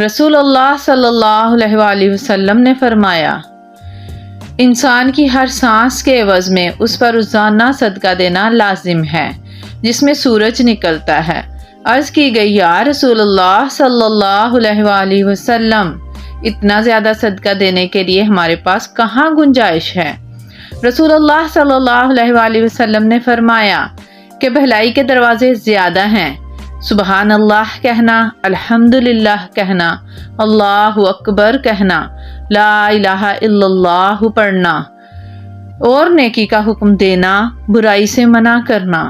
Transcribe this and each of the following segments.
رسول اللہ صلی اللہ علیہ وآلہ وسلم نے فرمایا، انسان کی ہر سانس کے عوض میں اس پر روزانہ صدقہ دینا لازم ہے جس میں سورج نکلتا ہے۔ عرض کی گئی، یا رسول اللہ صلی اللہ علیہ وآلہ وسلم، اتنا زیادہ صدقہ دینے کے لیے ہمارے پاس کہاں گنجائش ہے؟ رسول اللہ صلی اللہ علیہ وآلہ وسلم نے فرمایا کہ بھلائی کے دروازے زیادہ ہیں، سبحان اللہ کہنا، الحمدللہ کہنا، اللہ اکبر کہنا، لا الہ الا اللہ پڑھنا، اور نیکی کا حکم دینا، برائی سے منع کرنا،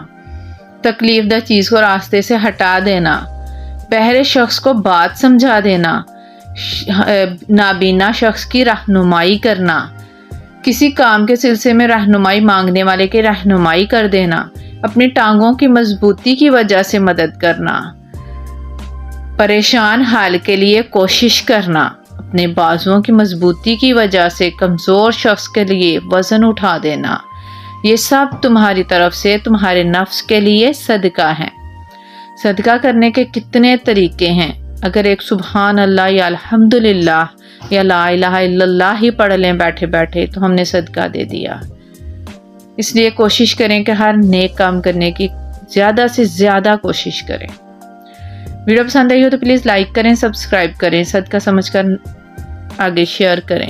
تکلیف دہ چیز کو راستے سے ہٹا دینا، بہرے شخص کو بات سمجھا دینا، نابینا شخص کی رہنمائی کرنا، کسی کام کے سلسلے میں رہنمائی مانگنے والے کی رہنمائی کر دینا، اپنی ٹانگوں کی مضبوطی کی وجہ سے مدد کرنا، پریشان حال کے لیے کوشش کرنا، اپنے بازوؤں کی مضبوطی کی وجہ سے کمزور شخص کے لیے وزن اٹھا دینا، یہ سب تمہاری طرف سے تمہارے نفس کے لیے صدقہ ہے۔ صدقہ کرنے کے کتنے طریقے ہیں، اگر ایک سبحان اللہ یا الحمدللہ یا لا الہ الا اللہ ہی پڑھ لیں بیٹھے بیٹھے تو ہم نے صدقہ دے دیا۔ اس لیے کوشش کریں کہ ہر نیک کام کرنے کی زیادہ سے زیادہ کوشش کریں۔ ویڈیو پسند آئی ہو تو پلیز لائک کریں، سبسکرائب کریں، صدقہ سمجھ کر آگے شیئر کریں۔